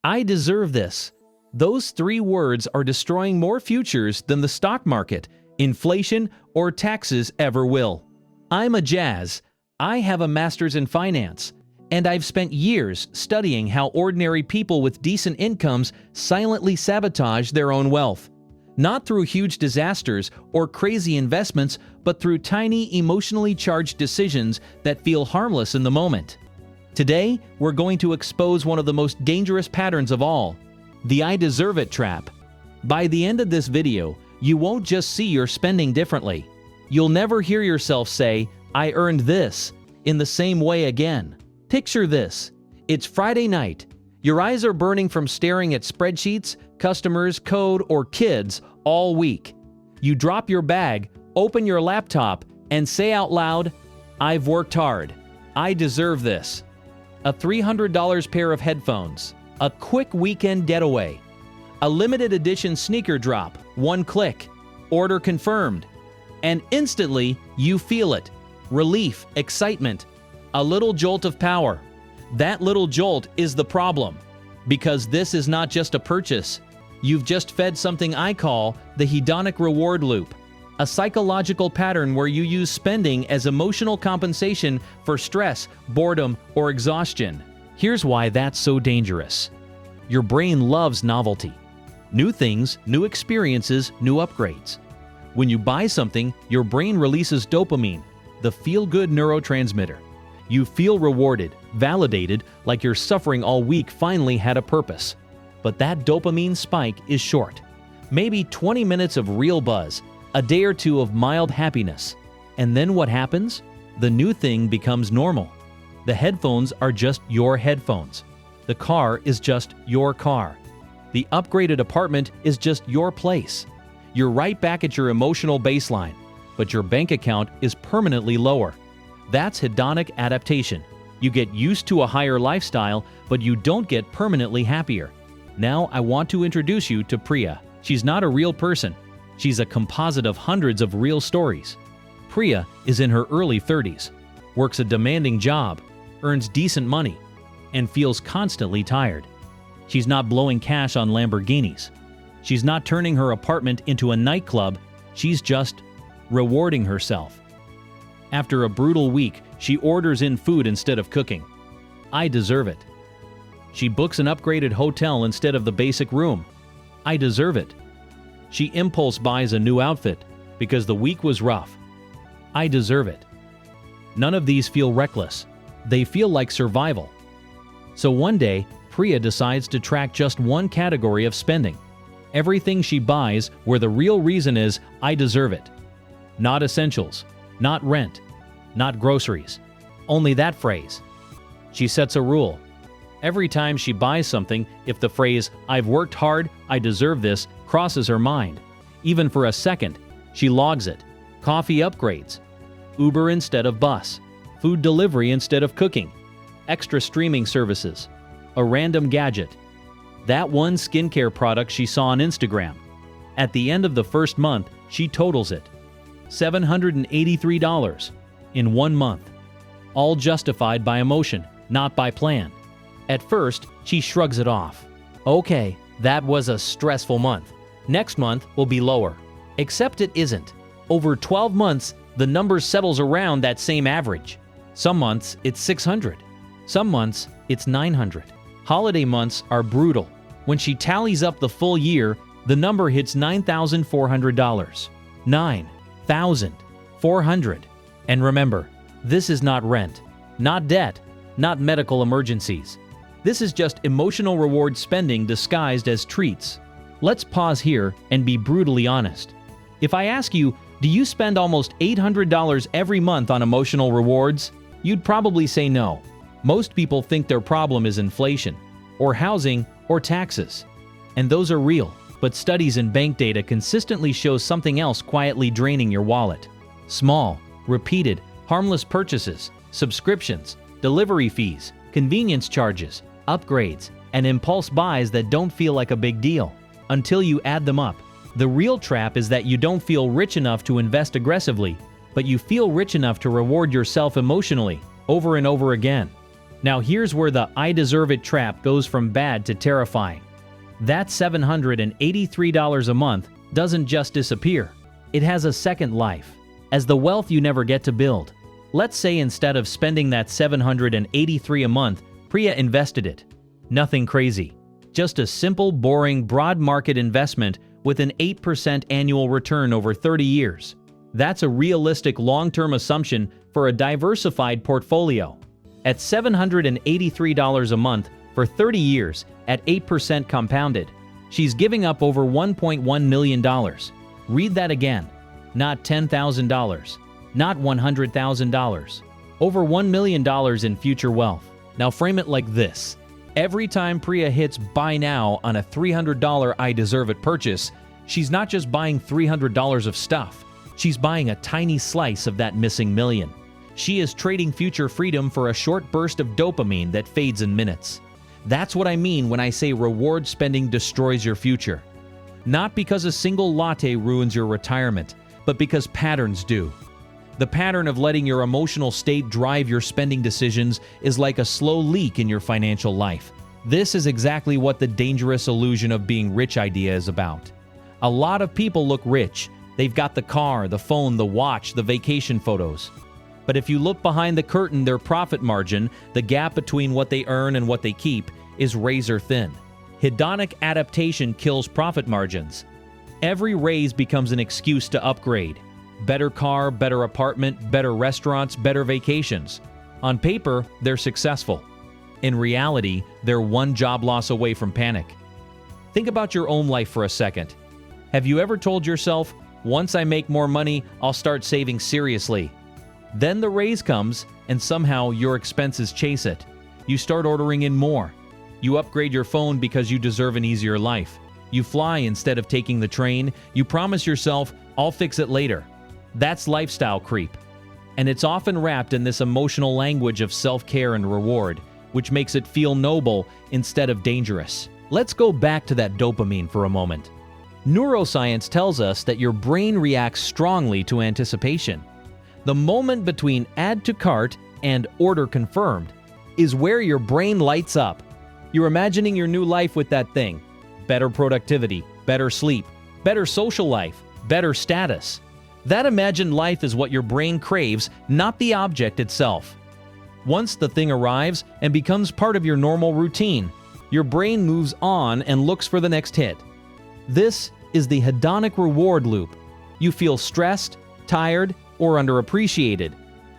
I deserve this. Those three words are destroying more futures than the stock market, inflation, or taxes ever will. I'm a Jazz. I have a master's in finance, and I've spent years studying how ordinary people with decent incomes silently sabotage their own wealth. Not through huge disasters or crazy investments, but through tiny, emotionally charged decisions that feel harmless in the moment. Today, we're going to expose one of the most dangerous patterns of all, the I deserve it trap. By the end of this video, you won't just see your spending differently. You'll never hear yourself say, "I earned this," in the same way again. Picture this. It's Friday night. Your eyes are burning from staring at spreadsheets, customers, code, or kids all week. You drop your bag, open your laptop, and say out loud, "I've worked hard. I deserve this." A $300 pair of headphones, a quick weekend getaway, a limited edition sneaker drop, one click, order confirmed, and instantly you feel it. Relief, excitement, a little jolt of power. That little jolt is the problem, because this is not just a purchase. You've just fed something I call the hedonic reward loop, a psychological pattern where you use spending as emotional compensation for stress, boredom, or exhaustion. Here's why that's so dangerous. Your brain loves novelty. New things, new experiences, new upgrades. When you buy something, your brain releases dopamine, the feel-good neurotransmitter. You feel rewarded, validated, like your suffering all week finally had a purpose. But that dopamine spike is short. Maybe 20 minutes of real buzz, a day or two of mild happiness. And then what happens? The new thing becomes normal. The headphones are just your headphones. The car is just your car. The upgraded apartment is just your place. You're right back at your emotional baseline, but your bank account is permanently lower. That's hedonic adaptation. You get used to a higher lifestyle, but you don't get permanently happier. Now I want to introduce you to Priya. She's not a real person. She's a composite of hundreds of real stories. Priya is in her early 30s, works a demanding job, earns decent money, and feels constantly tired. She's not blowing cash on Lamborghinis. She's not turning her apartment into a nightclub. She's just rewarding herself. After a brutal week, she orders in food instead of cooking. I deserve it. She books an upgraded hotel instead of the basic room. I deserve it. She impulse buys a new outfit because the week was rough. I deserve it. None of these feel reckless. They feel like survival. So one day, Priya decides to track just one category of spending. Everything she buys where the real reason is, I deserve it. Not essentials, not rent, not groceries. Only that phrase. She sets a rule. Every time she buys something, if the phrase, "I've worked hard, I deserve this," crosses her mind, even for a second, she logs it. Coffee upgrades, Uber instead of bus, food delivery instead of cooking, extra streaming services, a random gadget, that one skincare product she saw on Instagram. At the end of the first month, she totals it. $783 in 1 month. All justified by emotion, not by plan. At first, she shrugs it off. Okay, that was a stressful month. Next month will be lower. Except it isn't. Over 12 months, the number settles around that same average. Some months, it's 600. Some months, it's 900. Holiday months are brutal. When she tallies up the full year, the number hits $9,400. $9,400. And remember, this is not rent, not debt, not medical emergencies. This is just emotional reward spending disguised as treats. Let's pause here and be brutally honest. If I ask you, do you spend almost $800 every month on emotional rewards? You'd probably say no. Most people think their problem is inflation, or housing, or taxes. And those are real, but studies and bank data consistently show something else quietly draining your wallet. Small, repeated, harmless purchases, subscriptions, delivery fees, convenience charges, upgrades, and impulse buys that don't feel like a big deal until you add them up. The real trap is that you don't feel rich enough to invest aggressively, but you feel rich enough to reward yourself emotionally over and over again. Now here's where the "I deserve it" trap goes from bad to terrifying. That $783 a month doesn't just disappear. It has a second life, as the wealth you never get to build. Let's say instead of spending that $783 a month, Priya invested it. Nothing crazy. Just a simple, boring, broad market investment with an 8% annual return over 30 years. That's a realistic long-term assumption for a diversified portfolio. At $783 a month for 30 years at 8% compounded, she's giving up over $1.1 million. Read that again. Not $10,000. Not $100,000. Over $1 million in future wealth. Now frame it like this. Every time Priya hits buy now on a $300 I deserve it purchase, she's not just buying $300 of stuff. She's buying a tiny slice of that missing million. She is trading future freedom for a short burst of dopamine that fades in minutes. That's what I mean when I say reward spending destroys your future. Not because a single latte ruins your retirement, but because patterns do. The pattern of letting your emotional state drive your spending decisions is like a slow leak in your financial life. This is exactly what the dangerous illusion of being rich idea is about. A lot of people look rich. They've got the car, the phone, the watch, the vacation photos. But if you look behind the curtain, their profit margin, the gap between what they earn and what they keep, is razor thin. Hedonic adaptation kills profit margins. Every raise becomes an excuse to upgrade. Better car, better apartment, better restaurants, better vacations. On paper, they're successful. In reality, they're one job loss away from panic. Think about your own life for a second. Have you ever told yourself, once I make more money, I'll start saving seriously? Then the raise comes, and somehow your expenses chase it. You start ordering in more. You upgrade your phone because you deserve an easier life. You fly instead of taking the train. You promise yourself, I'll fix it later. That's lifestyle creep. And it's often wrapped in this emotional language of self-care and reward, which makes it feel noble instead of dangerous. Let's go back to that dopamine for a moment. Neuroscience tells us that your brain reacts strongly to anticipation. The moment between add to cart and order confirmed is where your brain lights up. You're imagining your new life with that thing. Better productivity, better sleep, better social life, better status. That imagined life is what your brain craves, not the object itself. Once the thing arrives and becomes part of your normal routine, your brain moves on and looks for the next hit. This is the hedonic reward loop. You feel stressed, tired, or underappreciated.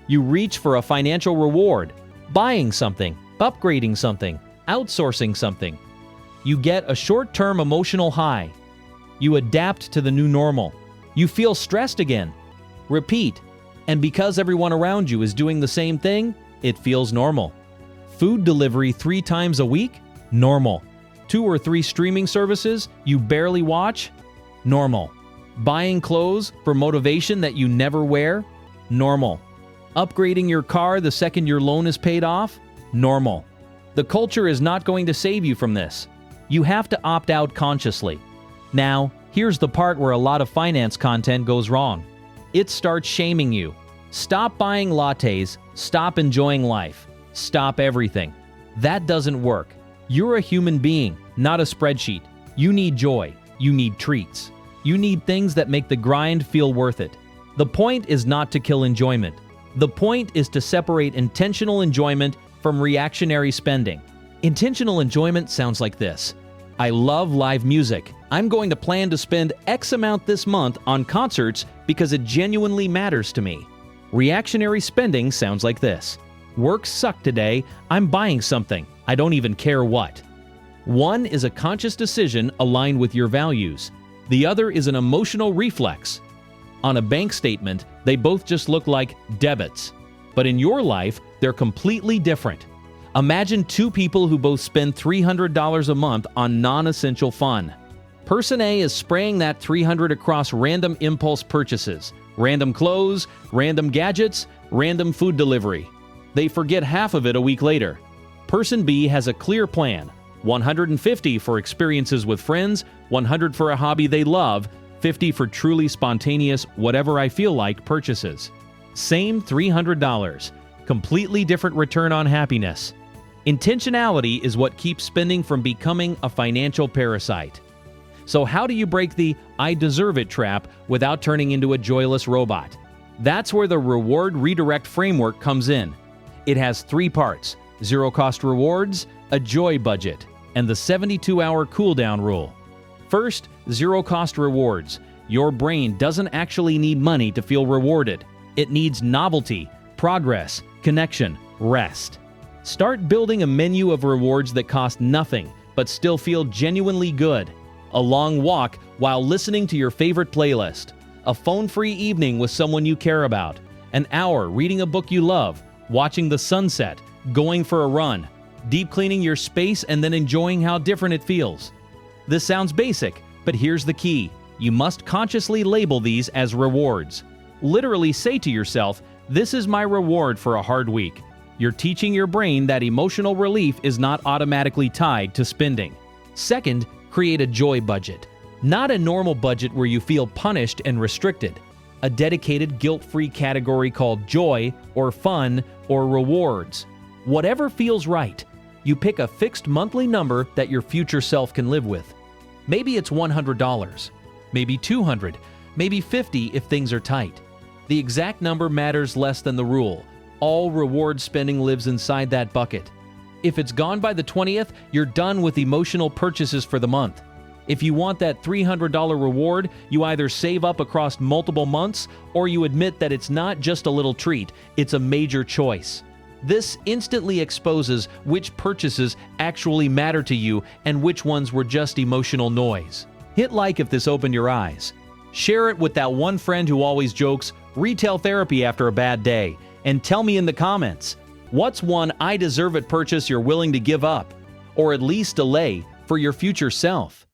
You reach for a financial reward, buying something, upgrading something, outsourcing something. You get a short-term emotional high. You adapt to the new normal. You feel stressed again. Repeat. And because everyone around you is doing the same thing, it feels normal. Food delivery 3 times a week? Normal. 2 or 3 streaming services you barely watch? Normal. Buying clothes for motivation that you never wear? Normal. Upgrading your car the second your loan is paid off? Normal. The culture is not going to save you from this. You have to opt out consciously. Now, here's the part where a lot of finance content goes wrong. It starts shaming you. Stop buying lattes. Stop enjoying life. Stop everything. That doesn't work. You're a human being, not a spreadsheet. You need joy. You need treats. You need things that make the grind feel worth it. The point is not to kill enjoyment. The point is to separate intentional enjoyment from reactionary spending. Intentional enjoyment sounds like this. I love live music. I'm going to plan to spend X amount this month on concerts because it genuinely matters to me. Reactionary spending sounds like this. Work sucked today. I'm buying something. I don't even care what. One is a conscious decision aligned with your values. The other is an emotional reflex. On a bank statement, they both just look like debits. But in your life, they're completely different. Imagine 2 people who both spend $300 a month on non-essential fun. Person A is spraying that $300 across random impulse purchases, random clothes, random gadgets, random food delivery. They forget half of it a week later. Person B has a clear plan. $150 for experiences with friends, $100 for a hobby they love, $50 for truly spontaneous, whatever I feel like purchases. Same $300. Completely different return on happiness. Intentionality is what keeps spending from becoming a financial parasite. So how do you break the "I deserve it" trap without turning into a joyless robot? That's where the Reward Redirect Framework comes in. It has 3 parts: zero-cost rewards, a joy budget, and the 72-hour cooldown rule. First, zero-cost rewards. Your brain doesn't actually need money to feel rewarded. It needs novelty, progress, connection, rest. Start building a menu of rewards that cost nothing but still feel genuinely good. A long walk while listening to your favorite playlist. A phone-free evening with someone you care about. An hour reading a book you love. Watching the sunset. Going for a run. Deep cleaning your space and then enjoying how different it feels. This sounds basic, but here's the key. You must consciously label these as rewards. Literally say to yourself, "This is my reward for a hard week." You're teaching your brain that emotional relief is not automatically tied to spending. Second, create a joy budget. Not a normal budget where you feel punished and restricted. A dedicated guilt-free category called joy or fun or rewards. Whatever feels right. You pick a fixed monthly number that your future self can live with. Maybe it's $100, maybe $200, maybe $50 if things are tight. The exact number matters less than the rule. All reward spending lives inside that bucket. If it's gone by the 20th, you're done with emotional purchases for the month. If you want that $300 reward, you either save up across multiple months or you admit that it's not just a little treat, it's a major choice. This instantly exposes which purchases actually matter to you and which ones were just emotional noise. Hit like if this opened your eyes. Share it with that one friend who always jokes, "Retail therapy after a bad day." And tell me in the comments, what's one "I deserve it" purchase you're willing to give up, or at least delay, for your future self?